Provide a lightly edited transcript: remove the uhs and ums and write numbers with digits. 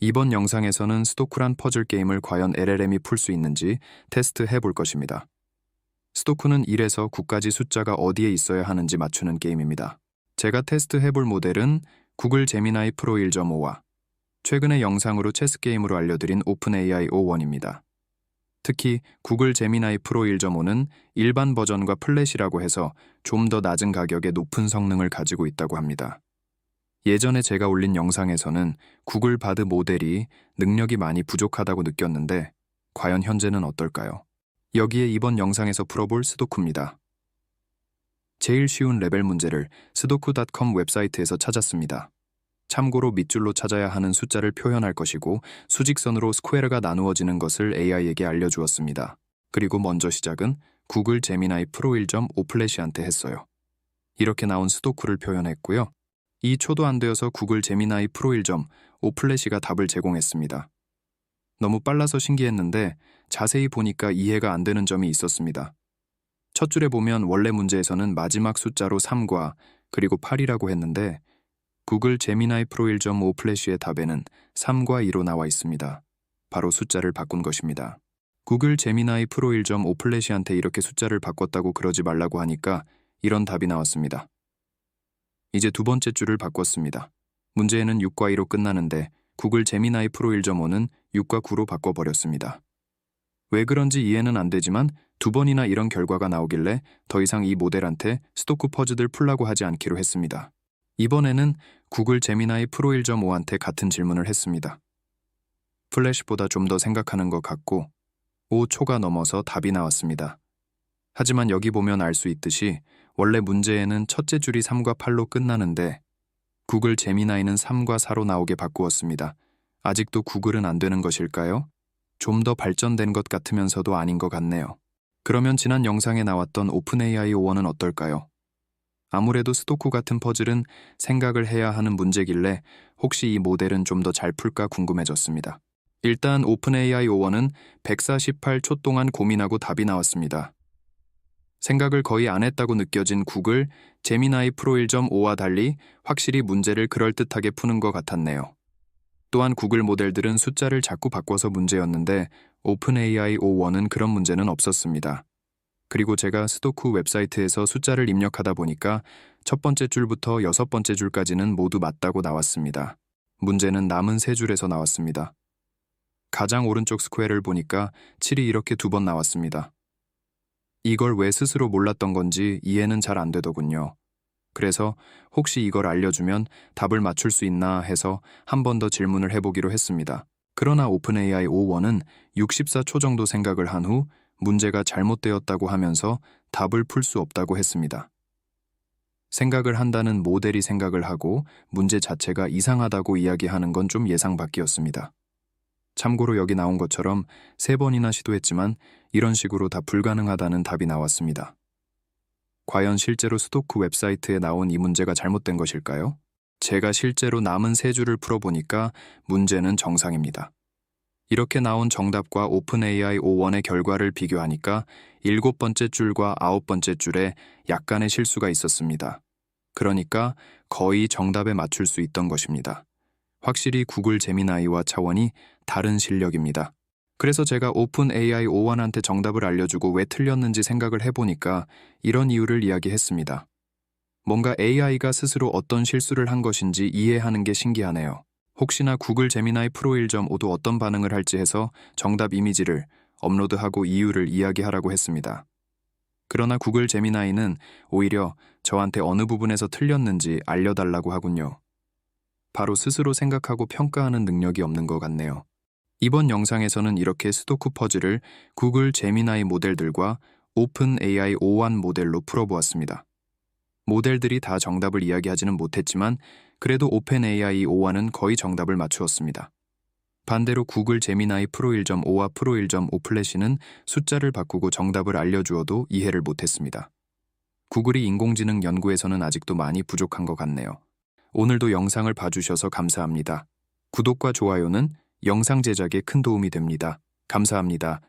이번 영상에서는 스도쿠란 퍼즐 게임을 과연 LLM이 풀 수 있는지 테스트해 볼 것입니다. 스도쿠는 1에서 9까지 숫자가 어디에 있어야 하는지 맞추는 게임입니다. 제가 테스트해 볼 모델은 구글 제미나이 프로 1.5와 최근에 영상으로 체스 게임으로 알려드린 오픈AI o1입니다. 특히 구글 제미나이 프로 1.5는 일반 버전과 플랫이라고 해서 좀 더 낮은 가격에 높은 성능을 가지고 있다고 합니다. 예전에 제가 올린 영상에서는 구글 바드 모델이 능력이 많이 부족하다고 느꼈는데 과연 현재는 어떨까요? 여기에 이번 영상에서 풀어볼 스도쿠입니다. 제일 쉬운 레벨 문제를 스도쿠.com 웹사이트에서 찾았습니다. 참고로 밑줄로 찾아야 하는 숫자를 표현할 것이고 수직선으로 스퀘어가 나누어지는 것을 AI에게 알려주었습니다. 그리고 먼저 시작은 구글 제미나이 프로 1.5 플래시한테 했어요. 이렇게 나온 스도쿠를 표현했고요. 2초도 안 되어서 구글 제미나이 프로 1.5 플래시가 답을 제공했습니다. 너무 빨라서 신기했는데 자세히 보니까 이해가 안 되는 점이 있었습니다. 첫 줄에 보면 원래 문제에서는 마지막 숫자로 3과 그리고 8이라고 했는데 구글 제미나이 프로 1.5 플래시의 답에는 3과 2로 나와 있습니다. 바로 숫자를 바꾼 것입니다. 구글 제미나이 프로 1.5 플래시한테 이렇게 숫자를 바꿨다고 그러지 말라고 하니까 이런 답이 나왔습니다. 이제 두 번째 줄을 바꿨습니다. 문제에는 6과 2로 끝나는데 구글 제미나이 프로 1.5는 6과 9로 바꿔버렸습니다. 왜 그런지 이해는 안 되지만 두 번이나 이런 결과가 나오길래 더 이상 이 모델한테 스도쿠 퍼즐을 풀라고 하지 않기로 했습니다. 이번에는 구글 제미나이 프로 1.5한테 같은 질문을 했습니다. 플래시보다 좀 더 생각하는 것 같고 5초가 넘어서 답이 나왔습니다. 하지만 여기 보면 알 수 있듯이 원래 문제에는 첫째 줄이 3과 8로 끝나는데 구글 제미나이는 3과 4로 나오게 바꾸었습니다. 아직도 구글은 안 되는 것일까요? 좀 더 발전된 것 같으면서도 아닌 것 같네요. 그러면 지난 영상에 나왔던 오픈AI o1은 어떨까요? 아무래도 스도쿠 같은 퍼즐은 생각을 해야 하는 문제길래 혹시 이 모델은 좀 더 잘 풀까 궁금해졌습니다. 일단 오픈AI o1은 148초 동안 고민하고 답이 나왔습니다. 생각을 거의 안 했다고 느껴진 구글 제미나이 프로 1.5와 달리 확실히 문제를 그럴듯하게 푸는 것 같았네요. 또한 구글 모델들은 숫자를 자꾸 바꿔서 문제였는데 오픈AI o1은 그런 문제는 없었습니다. 그리고 제가 스도쿠 웹사이트에서 숫자를 입력하다 보니까 첫 번째 줄부터 여섯 번째 줄까지는 모두 맞다고 나왔습니다. 문제는 남은 세 줄에서 나왔습니다. 가장 오른쪽 스퀘어를 보니까 7이 이렇게 두 번 나왔습니다. 이걸 왜 스스로 몰랐던 건지 이해는 잘 안 되더군요. 그래서 혹시 이걸 알려주면 답을 맞출 수 있나 해서 한 번 더 질문을 해보기로 했습니다. 그러나 오픈AI o1은 64초 정도 생각을 한 후 문제가 잘못되었다고 하면서 답을 풀 수 없다고 했습니다. 생각을 한다는 모델이 생각을 하고 문제 자체가 이상하다고 이야기하는 건 좀 예상 밖이었습니다. 참고로 여기 나온 것처럼 3번이나 시도했지만 이런 식으로 다 불가능하다는 답이 나왔습니다. 과연 실제로 스도쿠 웹사이트에 나온 이 문제가 잘못된 것일까요? 제가 실제로 남은 세 줄을 풀어보니까 문제는 정상입니다. 이렇게 나온 정답과 오픈AI o1의 결과를 비교하니까 7번째 줄과 9번째 줄에 약간의 실수가 있었습니다. 그러니까 거의 정답에 맞출 수 있던 것입니다. 확실히 구글 제미나이와 차원이 다른 실력입니다. 그래서 제가 오픈AI o1한테 정답을 알려주고 왜 틀렸는지 생각을 해보니까 이런 이유를 이야기했습니다. 뭔가 AI가 스스로 어떤 실수를 한 것인지 이해하는 게 신기하네요. 혹시나 구글 제미나이 프로 1.5도 어떤 반응을 할지 해서 정답 이미지를 업로드하고 이유를 이야기하라고 했습니다. 그러나 구글 제미나이는 오히려 저한테 어느 부분에서 틀렸는지 알려달라고 하군요. 바로 스스로 생각하고 평가하는 능력이 없는 것 같네요. 이번 영상에서는 이렇게 스도쿠 퍼즐을 구글 제미나이 모델들과 오픈AI o1 모델로 풀어보았습니다. 모델들이 다 정답을 이야기하지는 못했지만 그래도 오픈AI o1은 거의 정답을 맞추었습니다. 반대로 구글 제미나이 프로 1.5와 프로 1.5 플래시는 숫자를 바꾸고 정답을 알려주어도 이해를 못했습니다. 구글이 인공지능 연구에서는 아직도 많이 부족한 것 같네요. 오늘도 영상을 봐주셔서 감사합니다. 구독과 좋아요는 영상 제작에 큰 도움이 됩니다. 감사합니다.